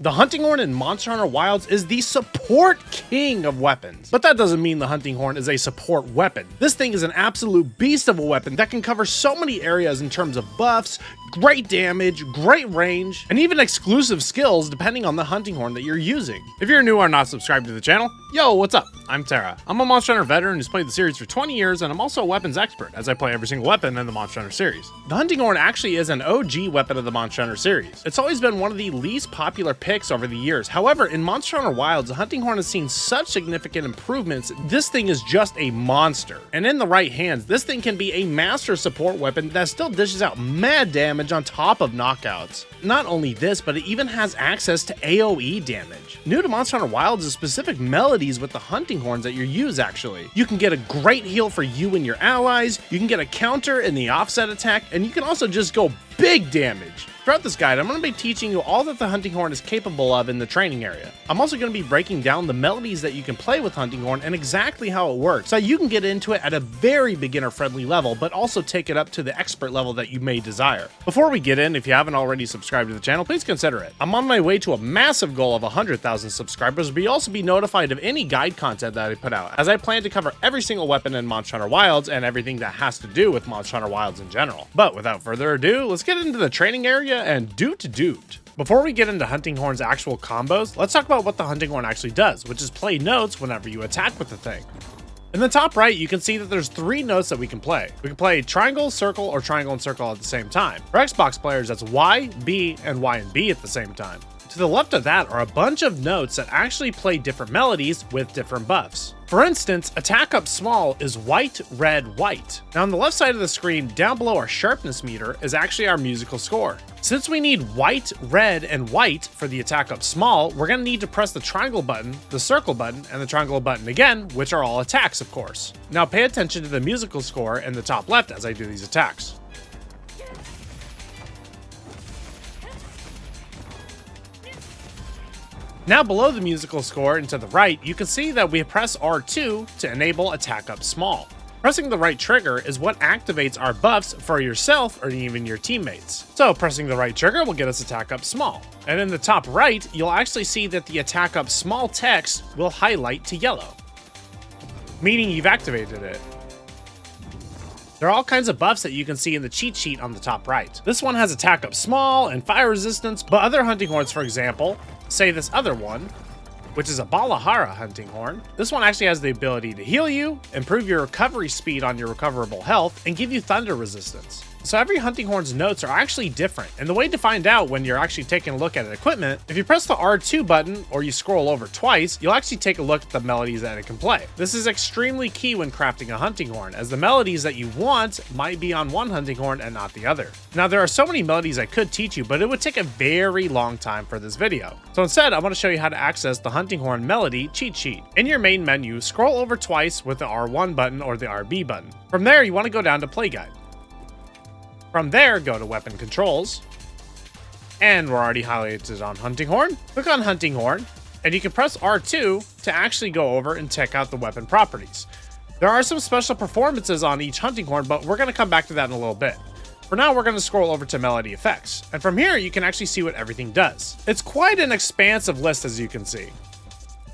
The hunting horn in Monster Hunter Wilds is the support king of weapons, but that doesn't mean the hunting horn is a support weapon. This thing is an absolute beast of a weapon that can cover so many areas in terms of buffs, great damage, great range, and even exclusive skills depending on the hunting horn that you're using. If you're new or not subscribed to the channel, yo, what's up? I'm Tara. I'm a Monster Hunter veteran who's played the series for 20 years, and I'm also a weapons expert as I play every single weapon in the Monster Hunter series. The hunting horn actually is an OG weapon of the Monster Hunter series. It's always been one of the least popular picks over the years. However, in Monster Hunter Wilds, the hunting horn has seen such significant improvements. This thing is just a monster. And in the right hands, this thing can be a master support weapon that still dishes out mad damage on top of knockouts. Not only this, but it even has access to AoE damage. New to Monster Hunter Wilds is specific melodies with the hunting horns that you use actually. You can get a great heal for you and your allies, you can get a counter in the offset attack, and you can also just go big damage. Throughout this guide, I'm going to be teaching you all that the hunting horn is capable of in the training area. I'm also going to be breaking down the melodies that you can play with hunting horn and exactly how it works, so you can get into it at a very beginner-friendly level, but also take it up to the expert level that you may desire. Before we get in, if you haven't already subscribed to the channel, please consider it. I'm on my way to a massive goal of 100,000 subscribers, but you'll also be notified of any guide content that I put out, as I plan to cover every single weapon in Monster Hunter Wilds and everything that has to do with Monster Hunter Wilds in general. But without further ado, let's get into the training area and doot. Before we get into hunting horn's actual combos, let's talk about what the hunting horn actually does, which is play notes whenever you attack with the thing. In the top right, you can see that there's 3 notes that we can play. We can play triangle, circle, or triangle and circle at the same time. For Xbox players, that's Y, B, and Y and B at the same time. To the left of that are a bunch of notes that actually play different melodies with different buffs. For instance, attack up small is white, red, white. Now on the left side of the screen, down below our sharpness meter, is actually our musical score. Since we need white, red, and white for the attack up small, we're going to need to press the triangle button, the circle button, and the triangle button again, which are all attacks, of course. Now pay attention to the musical score in the top left as I do these attacks. Now below the musical score and to the right, you can see that we press R2 to enable attack up small. Pressing the right trigger is what activates our buffs for yourself or even your teammates. So pressing the right trigger will get us attack up small. And in the top right, you'll actually see that the attack up small text will highlight to yellow, meaning you've activated it. There are all kinds of buffs that you can see in the cheat sheet on the top right. This one has attack up small and fire resistance, but other hunting horns, for example, say this other one, which is a Balahara hunting horn. This one actually has the ability to heal you, improve your recovery speed on your recoverable health, and give you thunder resistance. So every hunting horn's notes are actually different, and the way to find out when you're actually taking a look at equipment, if you press the R2 button or you scroll over twice, you'll actually take a look at the melodies that it can play. This is extremely key when crafting a hunting horn, as the melodies that you want might be on one hunting horn and not the other. Now there are so many melodies I could teach you, but it would take a very long time for this video. So instead, I want to show you how to access the hunting horn melody cheat sheet. In your main menu, scroll over twice with the R1 button or the RB button. From there, you want to go down to Play Guide. From there, go to Weapon Controls, and we're already highlighted on Hunting Horn. Click on Hunting Horn, and you can press R2 to actually go over and check out the weapon properties. There are some special performances on each hunting horn, but we're going to come back to that in a little bit. For now, we're going to scroll over to Melody Effects, and from here, you can actually see what everything does. It's quite an expansive list, as you can see.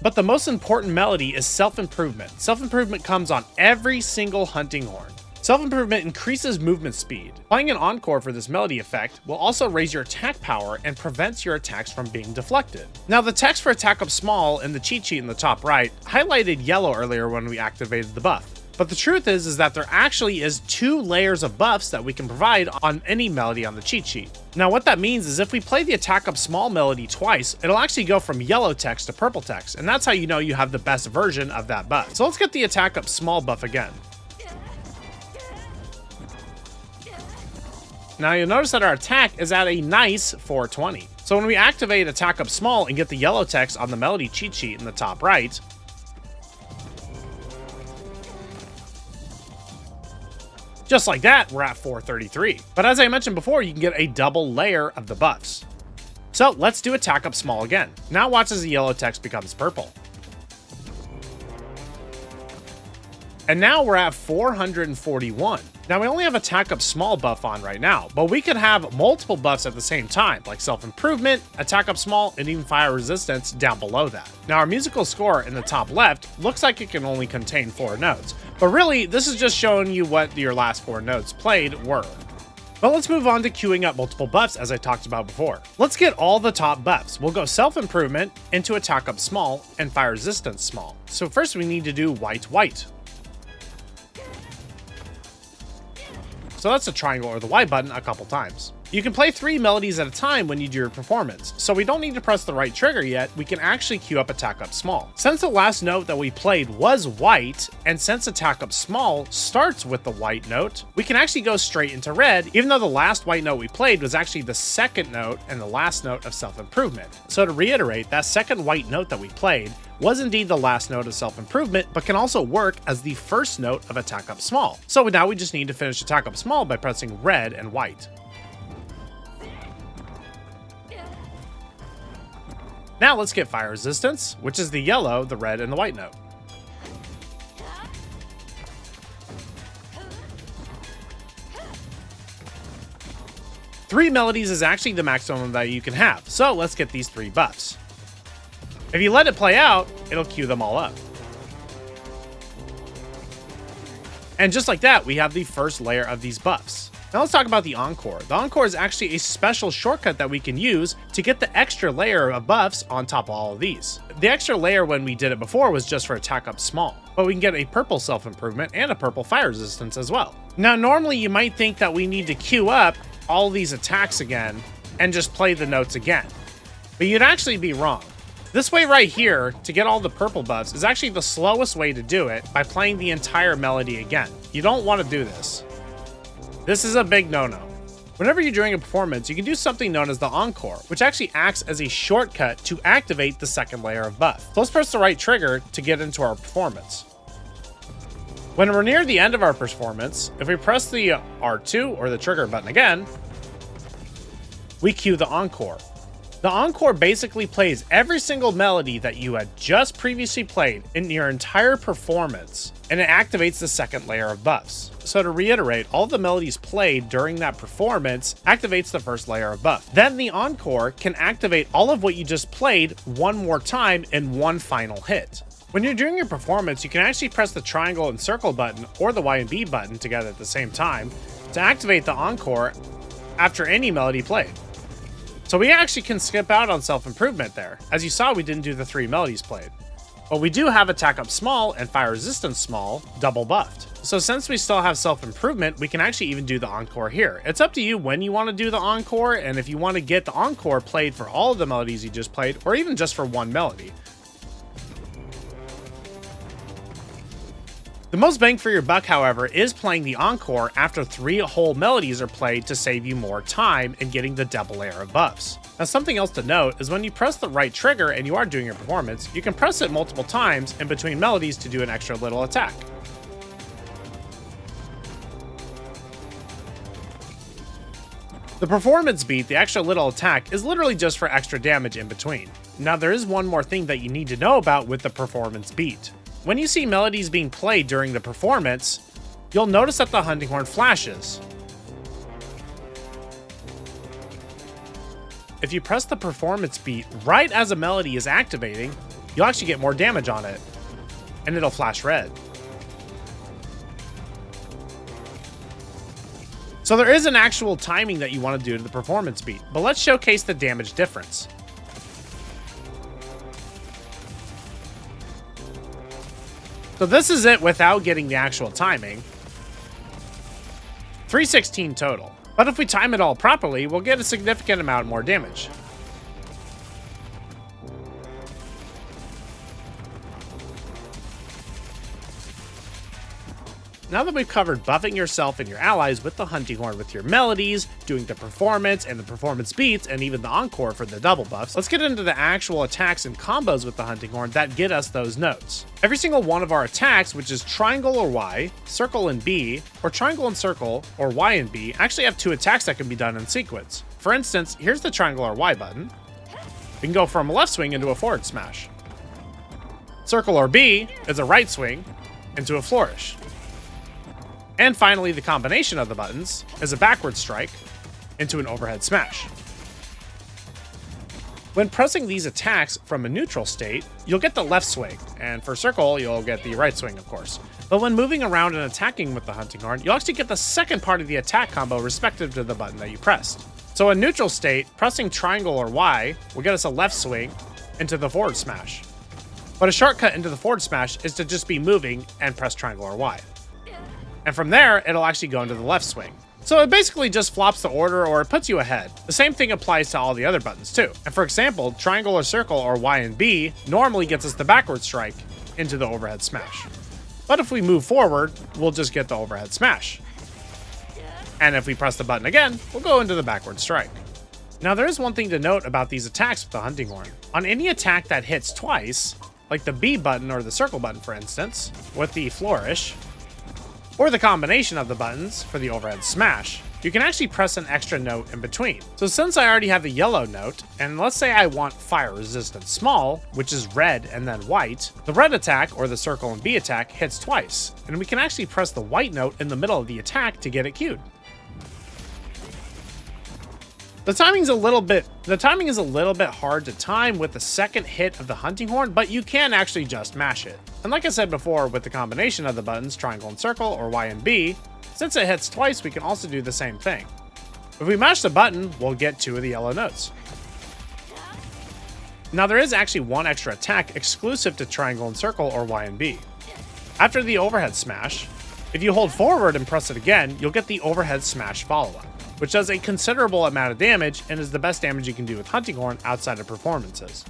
But the most important melody is Self-Improvement. Self-Improvement comes on every single hunting horn. Self-Improvement increases movement speed. Playing an Encore for this melody effect will also raise your attack power and prevents your attacks from being deflected. Now the text for attack up small in the cheat sheet in the top right highlighted yellow earlier when we activated the buff. But the truth is that there actually is 2 layers of buffs that we can provide on any melody on the cheat sheet. Now what that means is if we play the attack up small melody twice, it'll actually go from yellow text to purple text, and that's how you know you have the best version of that buff. So let's get the attack up small buff again. Now you'll notice that our attack is at a nice 420. So when we activate attack up small and get the yellow text on the melody cheat sheet in the top right, just like that, we're at 433. But as I mentioned before, you can get a double layer of the buffs. So let's do attack up small again. Now watch as the yellow text becomes purple. And now we're at 441. Now we only have attack up small buff on right now, but we could have multiple buffs at the same time, like self-improvement, attack up small, and even fire resistance down below that. Now our musical score in the top left looks like it can only contain 4 notes, but really this is just showing you what your last 4 notes played were. But let's move on to queuing up multiple buffs as I talked about before. Let's get all the top buffs. We'll go self-improvement into attack up small and fire resistance small. So first we need to do white white. So that's the triangle or the Y button a couple times. You can play 3 melodies at a time when you do your performance, so we don't need to press the right trigger yet, we can actually queue up attack up small. Since the last note that we played was white, and since attack up small starts with the white note, we can actually go straight into red, even though the last white note we played was actually the second note and the last note of self-improvement. So to reiterate, that second white note that we played was indeed the last note of self-improvement, but can also work as the first note of attack up small. So now we just need to finish attack up small by pressing red and white. Now let's get fire resistance, which is the yellow, the red, and the white note. Three melodies is actually the maximum that you can have, so let's get these 3 buffs. If you let it play out, it'll queue them all up. And just like that, we have the first layer of these buffs. Now let's talk about the Encore. The Encore is actually a special shortcut that we can use to get the extra layer of buffs on top of all of these. The extra layer when we did it before was just for attack up small, but we can get a purple self-improvement and a purple fire resistance as well. Now normally you might think that we need to queue up all these attacks again and just play the notes again, but you'd actually be wrong. This way right here, to get all the purple buffs, is actually the slowest way to do it by playing the entire melody again. You don't want to do this. This is a big no-no. Whenever you're doing a performance, you can do something known as the Encore, which actually acts as a shortcut to activate the second layer of buff. So let's press the right trigger to get into our performance. When we're near the end of our performance, if we press the R2 or the trigger button again, we cue the Encore. The Encore basically plays every single melody that you had just previously played in your entire performance, and it activates the second layer of buffs. So to reiterate, all the melodies played during that performance activates the first layer of buff. Then the Encore can activate all of what you just played one more time in one final hit. When you're doing your performance, you can actually press the triangle and circle button or the Y and B button together at the same time to activate the Encore after any melody played. So we actually can skip out on self-improvement there. As you saw, we didn't do the 3 melodies played. But we do have attack up small and fire resistance small double buffed. So since we still have self-improvement, we can actually even do the Encore here. It's up to you when you want to do the Encore, and if you want to get the Encore played for all of the melodies you just played, or even just for one melody. The most bang for your buck, however, is playing the Encore after 3 whole melodies are played to save you more time in getting the double layer of buffs. Now something else to note is when you press the right trigger and you are doing your performance, you can press it multiple times in between melodies to do an extra little attack. The performance beat, the extra little attack, is literally just for extra damage in between. Now there is one more thing that you need to know about with the performance beat. When you see melodies being played during the performance, you'll notice that the hunting horn flashes. If you press the performance beat right as a melody is activating, you'll actually get more damage on it, and it'll flash red. So there is an actual timing that you want to do to the performance beat, but let's showcase the damage difference. So this is it without getting the actual timing. 316 total. But if we time it all properly, we'll get a significant amount more damage. Now that we've covered buffing yourself and your allies with the hunting horn with your melodies, doing the performance and the performance beats, and even the Encore for the double buffs, let's get into the actual attacks and combos with the hunting horn that get us those notes. Every single one of our attacks, which is triangle or Y, circle and B, or triangle and circle, or Y and B, actually have 2 attacks that can be done in sequence. For instance, here's the triangle or Y button. We can go from a left swing into a forward smash. Circle or B is a right swing. into a flourish. And finally, the combination of the buttons is a backward strike into an overhead smash. When pressing these attacks from a neutral state, you'll get the left swing, and for circle, you'll get the right swing, of course. But when moving around and attacking with the hunting horn, you'll actually get the second part of the attack combo respective to the button that you pressed. So in neutral state, pressing triangle or Y will get us a left swing into the forward smash. But a shortcut into the forward smash is to just be moving and press triangle or Y. And from there, it'll actually go into the left swing. So it basically just flops the order or it puts you ahead. The same thing applies to all the other buttons too. And for example, triangle or circle or Y and B normally gets us the backward strike into the overhead smash. But if we move forward, we'll just get the overhead smash. And if we press the button again, we'll go into the backward strike. Now there is one thing to note about these attacks with the hunting horn. On any attack that hits twice, like the B button or the circle button for instance, with the flourish, or the combination of the buttons for the overhead smash, you can actually press an extra note in between. So since I already have the yellow note, and let's say I want fire resistance small, which is red and then white, the red attack or the circle and B attack hits twice, and we can actually press the white note in the middle of the attack to get it queued. The timing is a little bit hard to time with the second hit of the hunting horn, but you can actually just mash it. And like I said before, with the combination of the buttons, triangle and circle, or Y and B, since it hits twice, we can also do the same thing. If we mash the button, we'll get 2 of the yellow notes. Now there is actually one extra attack exclusive to triangle and circle, or Y and B. After the overhead smash, if you hold forward and press it again, you'll get the overhead smash follow-up, which does a considerable amount of damage and is the best damage you can do with hunting horn outside of performances.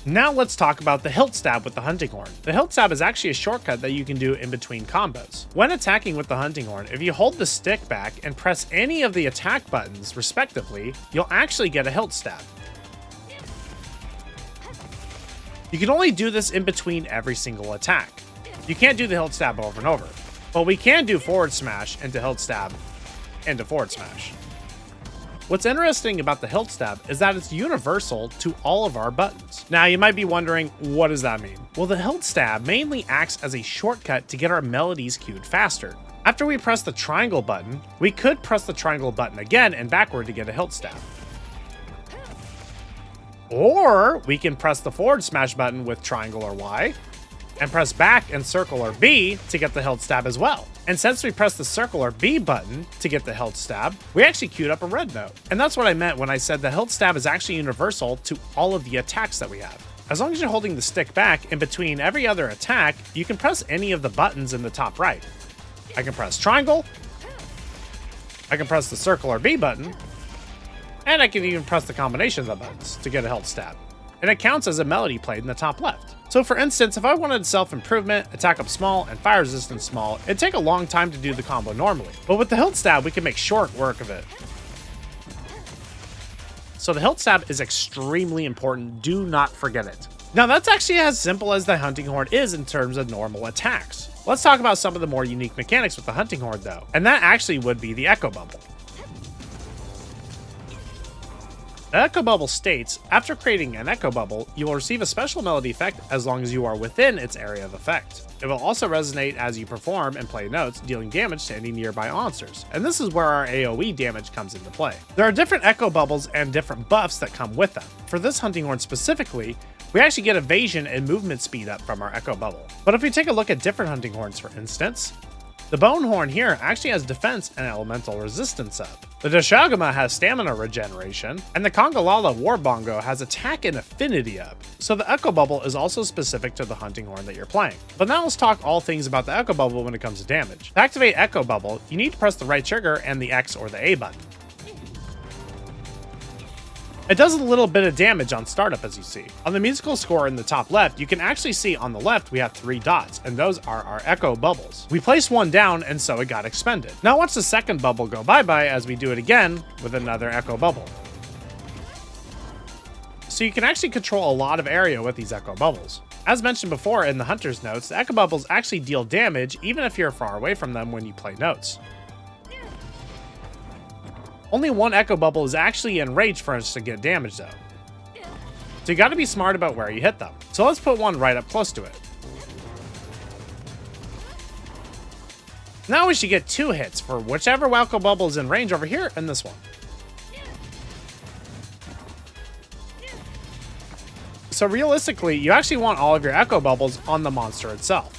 Now let's talk about the Hilt Stab with the hunting horn. The Hilt Stab is actually a shortcut that you can do in between combos. When attacking with the hunting horn, if you hold the stick back and press any of the attack buttons respectively, you'll actually get a Hilt Stab. You can only do this in between every single attack. You can't do the Hilt Stab over and over, but we can do forward smash into Hilt Stab into forward smash. What's interesting about the Hilt Stab is that it's universal to all of our buttons. Now you might be wondering, what does that mean? Well, the Hilt Stab mainly acts as a shortcut to get our melodies queued faster. After we press the triangle button, we could press the triangle button again and backward to get a Hilt Stab. Or we can press the forward smash button with triangle or Y, and press back and circle or B to get the Hilt Stab as well. And since we pressed the circle or B button to get the Hilt Stab, we actually queued up a red note. And that's what I meant when I said the Hilt Stab is actually universal to all of the attacks that we have. As long as you're holding the stick back in between every other attack, you can press any of the buttons in the top right. I can press triangle, I can press the circle or B button, and I can even press the combination of the buttons to get a Hilt Stab. And it counts as a melody played in the top left. So for instance, if I wanted self-improvement, attack up small, and fire resistance small, it'd take a long time to do the combo normally. But with the Hilt Stab, we can make short work of it. So the Hilt Stab is extremely important, do not forget it. Now that's actually as simple as the hunting horn is in terms of normal attacks. Let's talk about some of the more unique mechanics with the hunting horn though, and that actually would be the echo bubble. The echo bubble states, after creating an echo bubble, you will receive a special melody effect as long as you are within its area of effect. It will also resonate as you perform and play notes, dealing damage to any nearby monsters. And this is where our AoE damage comes into play. There are different echo bubbles and different buffs that come with them. For this hunting horn specifically, we actually get evasion and movement speed up from our echo bubble. But if we take a look at different hunting horns for instance, the bone horn here actually has defense and elemental resistance up. The Dashagama has stamina regeneration, and the Kongalala Warbongo has attack and affinity up. So the echo bubble is also specific to the hunting horn that you're playing. But now let's talk all things about the echo bubble when it comes to damage. To activate echo bubble, you need to press the right trigger and the X or the A button. It does a little bit of damage on startup as you see. On the musical score in the top left, you can actually see on the left we have 3 dots, and those are our echo bubbles. We placed one down and so it got expended. Now watch the second bubble go bye-bye as we do it again with another echo bubble. So you can actually control a lot of area with these echo bubbles. As mentioned before in the Hunter's Notes, the echo bubbles actually deal damage even if you're far away from them when you play notes. Only one echo bubble is actually in range for us to get damage though. So you gotta be smart about where you hit them. So let's put one right up close to it. Now we should get 2 hits for whichever Echo Bubble is in range over here and this one. So realistically, you actually want all of your Echo Bubbles on the monster itself.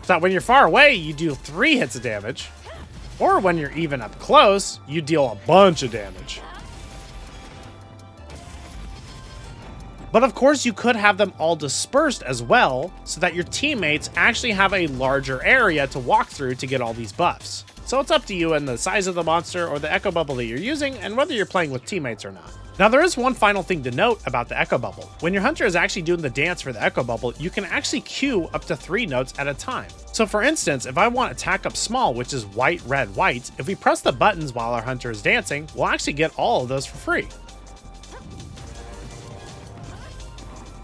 So when you're far away, you deal 3 hits of damage. Or when you're even up close, you deal a bunch of damage. But of course, you could have them all dispersed as well, so that your teammates actually have a larger area to walk through to get all these buffs. So it's up to you and the size of the monster or the Echo Bubble that you're using, and whether you're playing with teammates or not. Now there is one final thing to note about the Echo Bubble. When your hunter is actually doing the dance for the Echo Bubble, you can actually queue up to 3 notes at a time. So for instance, if I want attack up small, which is white, red, white, if we press the buttons while our hunter is dancing, we'll actually get all of those for free.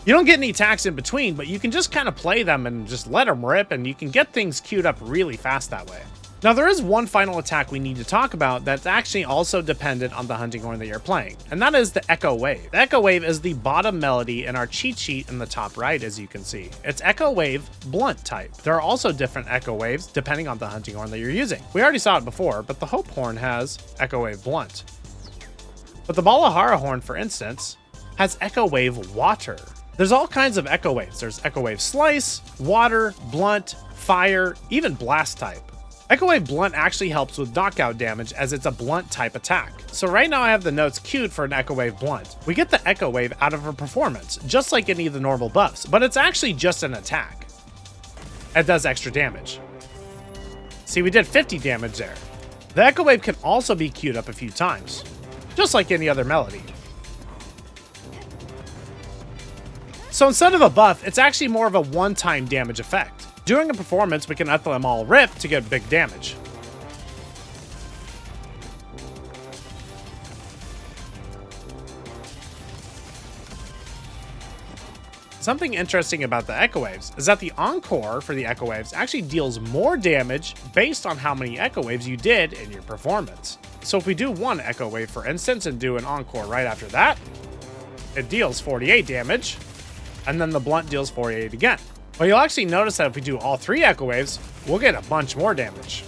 You don't get any attacks in between, but you can just kind of play them and just let them rip, and you can get things queued up really fast that way. Now there is one final attack we need to talk about that's actually also dependent on the hunting horn that you're playing, and that is the Echo Wave. The Echo Wave is the bottom melody in our cheat sheet in the top right, as you can see. It's Echo Wave Blunt type. There are also different Echo Waves depending on the hunting horn that you're using. We already saw it before, but the Hope Horn has Echo Wave Blunt. But the Balahara Horn, for instance, has Echo Wave Water. There's all kinds of Echo Waves. There's Echo Wave Slice, Water, Blunt, Fire, even Blast type. Echo Wave Blunt actually helps with knockout damage as it's a blunt type attack. So right now I have the notes queued for an Echo Wave Blunt. We get the Echo Wave out of a performance, just like any of the normal buffs, but it's actually just an attack. It does extra damage. See, we did 50 damage there. The Echo Wave can also be queued up a few times, just like any other melody. So instead of a buff, it's actually more of a one-time damage effect. During a performance, we can let them all rip to get big damage. Something interesting about the Echo Waves is that the Encore for the Echo Waves actually deals more damage based on how many Echo Waves you did in your performance. So if we do one Echo Wave, for instance, and do an Encore right after that, it deals 48 damage, and then the Blunt deals 48 again. Well, you'll actually notice that if we do all 3 Echo Waves, we'll get a bunch more damage.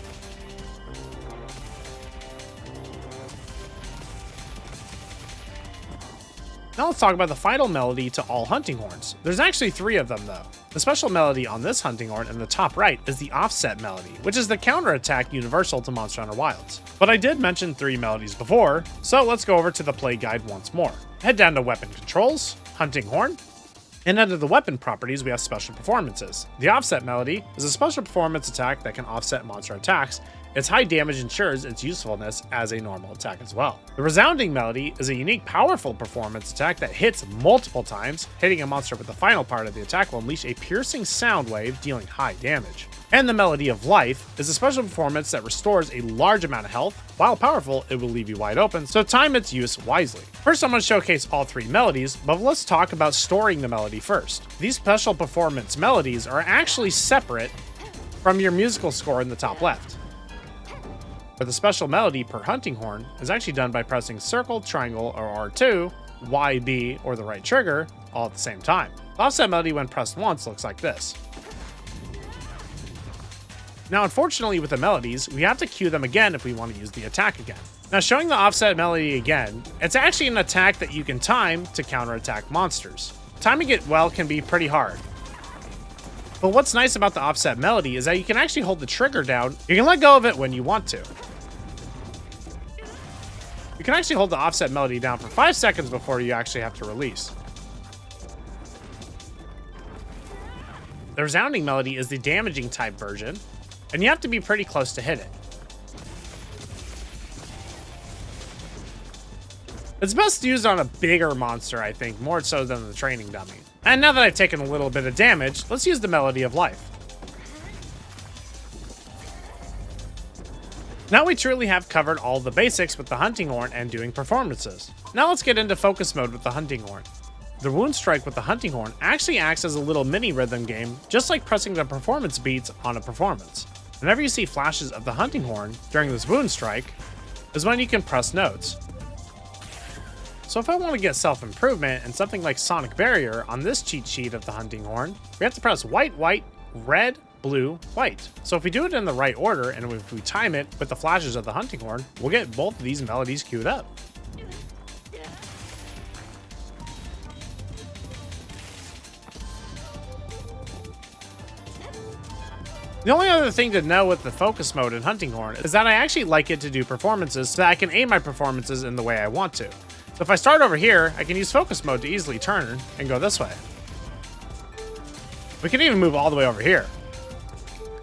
Now let's talk about the final melody to all hunting horns. There's actually 3 of them though. The special melody on this hunting horn in the top right is the offset melody, which is the counterattack universal to Monster Hunter Wilds. But I did mention 3 melodies before, so let's go over to the play guide once more. Head down to Weapon Controls, Hunting Horn, and under the weapon properties, we have special performances. The offset melody is a special performance attack that can offset monster attacks. Its high damage ensures its usefulness as a normal attack as well. The resounding melody is a unique, powerful performance attack that hits multiple times. Hitting a monster with the final part of the attack will unleash a piercing sound wave, dealing high damage. And the Melody of Life is a special performance that restores a large amount of health. While powerful, it will leave you wide open, so time its use wisely. First, I'm going to showcase all 3 melodies, but let's talk about storing the melody first. These special performance melodies are actually separate from your musical score in the top left. But the special melody per hunting horn is actually done by pressing circle, triangle, or R2, Y, B, or the right trigger, all at the same time. The offset melody when pressed once looks like this. Now, unfortunately with the melodies, we have to cue them again if we want to use the attack again. Now, showing the offset melody again, it's actually an attack that you can time to counterattack monsters. Timing it well can be pretty hard. But what's nice about the offset melody is that you can actually hold the trigger down. You can let go of it when you want to. You can actually hold the offset melody down for 5 seconds before you actually have to release. The resounding melody is the damaging type version, and you have to be pretty close to hit it. It's best used on a bigger monster, I think, more so than the training dummy. And now that I've taken a little bit of damage, let's use the Melody of Life. Now we truly have covered all the basics with the hunting horn and doing performances. Now let's get into focus mode with the hunting horn. The wound strike with the hunting horn actually acts as a little mini rhythm game, just like pressing the performance beats on a performance. Whenever you see flashes of the hunting horn during this wound strike is when you can press notes. So if I want to get self-improvement and something like Sonic Barrier on this cheat sheet of the hunting horn, we have to press white, white, red, blue, white. So if we do it in the right order, and if we time it with the flashes of the hunting horn, we'll get both of these melodies queued up. The only other thing to know with the focus mode in Hunting Horn is that I actually like it to do performances so that I can aim my performances in the way I want to. So if I start over here, I can use focus mode to easily turn and go this way. We can even move all the way over here.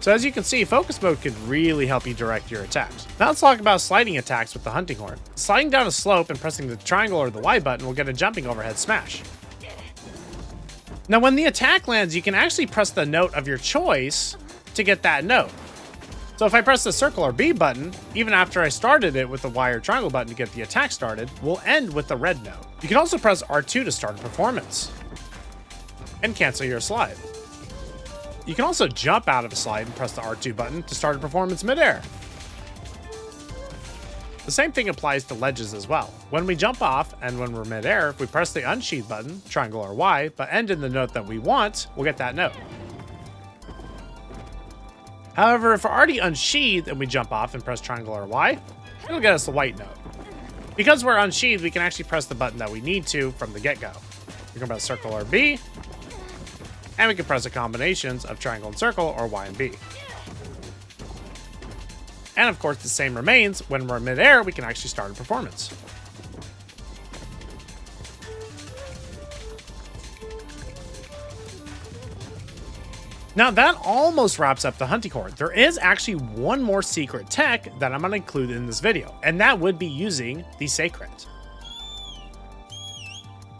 So as you can see, focus mode can really help you direct your attacks. Now let's talk about sliding attacks with the Hunting Horn. Sliding down a slope and pressing the triangle or the Y button will get a jumping overhead smash. Now when the attack lands, you can actually press the note of your choice to get that note. So if I press the circle or B button, even after I started it with the Y or triangle button to get the attack started, we'll end with the red note. You can also press R2 to start a performance and cancel your slide. You can also jump out of a slide and press the R2 button to start a performance midair. The same thing applies to ledges as well. When we jump off and when we're midair, if we press the unsheath button, triangle or Y, but end in the note that we want, we'll get that note. However, if we're already unsheathed and we jump off and press triangle or Y, it'll get us the white note. Because we're unsheathed, we can actually press the button that we need to from the get-go. We can press circle or B, and we can press the combinations of triangle and circle or Y and B. And of course, the same remains. When we're midair, we can actually start a performance. Now that almost wraps up the Hunting Horn. There is actually one more secret tech that I'm going to include in this video, and that would be using the Seikret.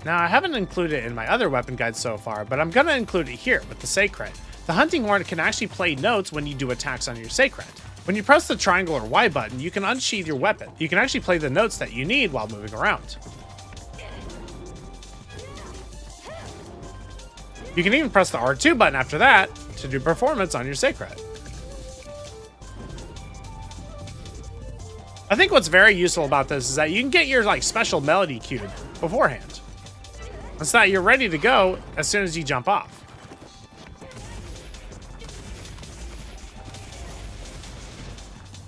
Now I haven't included it in my other weapon guides so far, but I'm going to include it here with the Seikret. The Hunting Horn can actually play notes when you do attacks on your Seikret. When you press the triangle or Y button, you can unsheath your weapon. You can actually play the notes that you need while moving around. You can even press the R2 button after that to do performance on your Seikret. I think what's very useful about this is that you can get your special melody queued beforehand. It's that you're ready to go as soon as you jump off.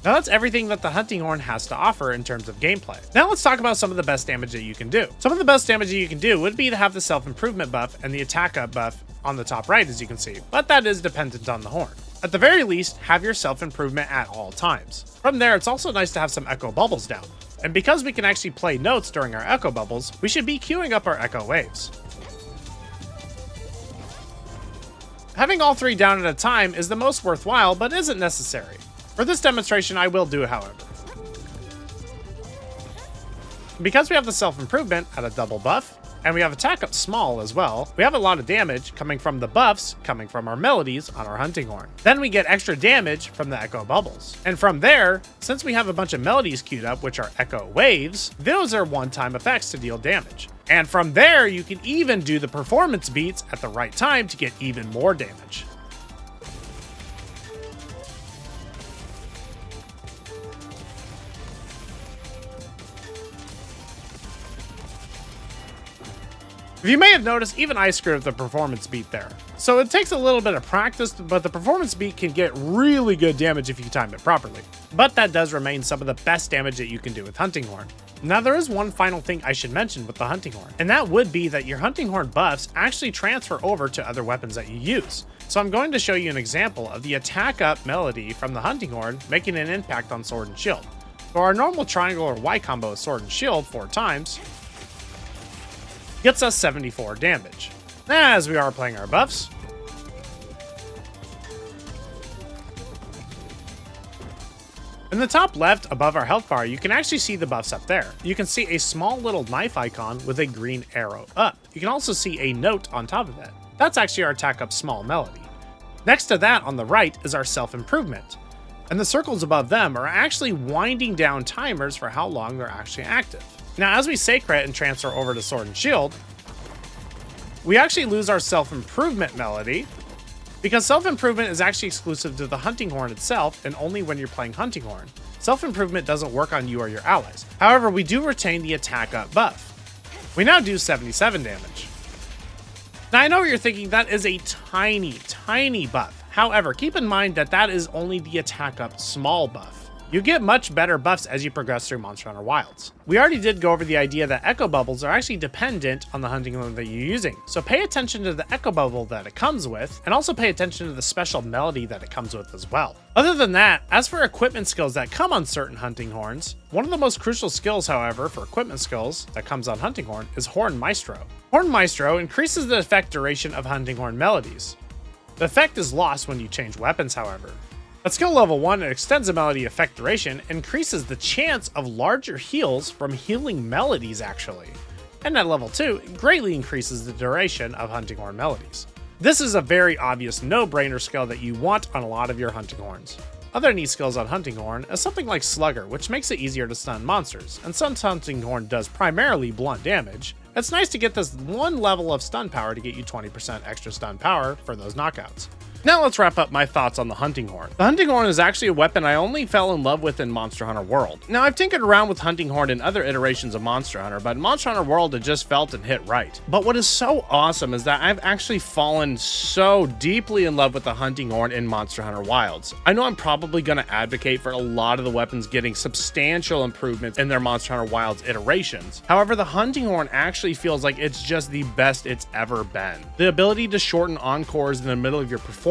Now that's everything that the Hunting Horn has to offer in terms of gameplay. Now let's talk about some of the best damage that you can do. Some of the best damage that you can do would be to have the self-improvement buff and the attack up buff on the top right, as you can see, but that is dependent on the horn. At the very least, have your self-improvement at all times. From there, it's also nice to have some echo bubbles down. And because we can actually play notes during our echo bubbles, we should be queuing up our echo waves. Having all three down at a time is the most worthwhile, but isn't necessary. For this demonstration, I will do it, however. Because we have the self-improvement at a double buff, and we have attack up small as well, we have a lot of damage coming from the buffs, coming from our melodies on our Hunting Horn. Then we get extra damage from the echo bubbles. And from there, since we have a bunch of melodies queued up, which are echo waves, those are one-time effects to deal damage. And from there, you can even do the performance beats at the right time to get even more damage. If you may have noticed, even I screwed up the performance beat there. So it takes a little bit of practice, but the performance beat can get really good damage if you time it properly. But that does remain some of the best damage that you can do with Hunting Horn. Now there is one final thing I should mention with the Hunting Horn, and that would be that your Hunting Horn buffs actually transfer over to other weapons that you use. So I'm going to show you an example of the attack up melody from the Hunting Horn making an impact on Sword and Shield. So our normal triangle or Y combo of Sword and Shield 4 times gets us 74 damage. As we are playing our buffs, in the top left above our health bar, you can actually see the buffs up there. You can see a small little knife icon with a green arrow up. You can also see a note on top of it. That's actually our attack up small melody. Next to that on the right is our self-improvement. And the circles above them are actually winding down timers for how long they're actually active. Now, as we Seikret and transfer over to Sword and Shield, we actually lose our self-improvement melody because self-improvement is actually exclusive to the Hunting Horn itself and only when you're playing Hunting Horn. Self-improvement doesn't work on you or your allies. However, we do retain the attack up buff. We now do 77 damage. Now, I know what you're thinking, that is a tiny, tiny buff. However, keep in mind that that is only the attack up small buff. You get much better buffs as you progress through Monster Hunter Wilds. We already did go over the idea that echo bubbles are actually dependent on the hunting horn that you're using, so pay attention to the echo bubble that it comes with, and also pay attention to the special melody that it comes with as well. Other than that, as for equipment skills that come on certain hunting horns, one of the most crucial skills, however, for equipment skills that comes on hunting horn is Horn Maestro. Horn Maestro increases the effect duration of hunting horn melodies. The effect is lost when you change weapons, however. At skill level 1, it extends the melody effect duration, increases the chance of larger heals from healing melodies actually. And at level 2, it greatly increases the duration of hunting horn melodies. This is a very obvious no-brainer skill that you want on a lot of your hunting horns. Other neat skills on hunting horn is something like Slugger, which makes it easier to stun monsters, and since hunting horn does primarily blunt damage, it's nice to get this one level of stun power to get you 20% extra stun power for those knockouts. Now let's wrap up my thoughts on the hunting horn. The hunting horn is actually a weapon I only fell in love with in Monster Hunter World. Now I've tinkered around with hunting horn in other iterations of Monster Hunter, but in Monster Hunter World it just felt and hit right. But what is so awesome is that I've actually fallen so deeply in love with the hunting horn in Monster Hunter Wilds. I know I'm probably going to advocate for a lot of the weapons getting substantial improvements in their Monster Hunter Wilds iterations. However, the hunting horn actually feels like it's just the best it's ever been. The ability to shorten encores in the middle of your performances,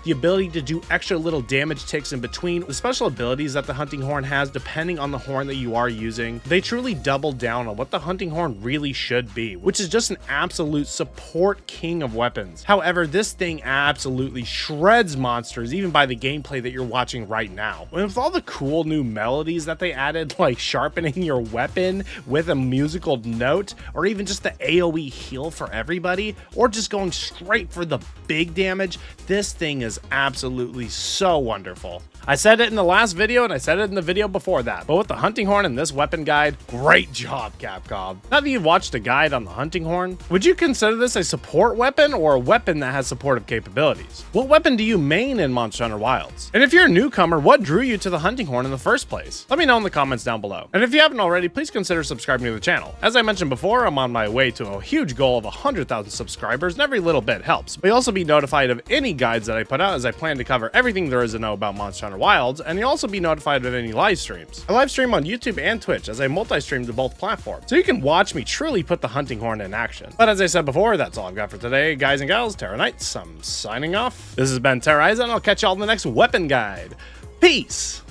the ability to do extra little damage ticks in between, the special abilities that the hunting horn has depending on the horn that you are using, they truly double down on what the hunting horn really should be, which is just an absolute support king of weapons. However, this thing absolutely shreds monsters even by the gameplay that you're watching right now. And with all the cool new melodies that they added, like sharpening your weapon with a musical note, or even just the AoE heal for everybody, or just going straight for the big damage, this thing is absolutely so wonderful. I said it in the last video and I said it in the video before that, but with the hunting horn and this weapon guide, great job, Capcom. Now that you've watched a guide on the hunting horn, would you consider this a support weapon or a weapon that has supportive capabilities? What weapon do you main in Monster Hunter Wilds? And if you're a newcomer, what drew you to the hunting horn in the first place? Let me know in the comments down below. And if you haven't already, please consider subscribing to the channel. As I mentioned before, I'm on my way to a huge goal of 100,000 subscribers, and every little bit helps. But you'll also be notified of any guides that I put out, as I plan to cover everything there is to know about Monster Hunter Wilds, and you'll also be notified of any live streams. I live stream on YouTube and Twitch, as I multi-stream to both platforms, so you can watch me truly put the hunting horn in action. But as I said before, that's all I've got for today, guys and gals. Terra Knights, I'm signing off. This has been Terra, and I'll catch y'all in the next weapon guide. Peace!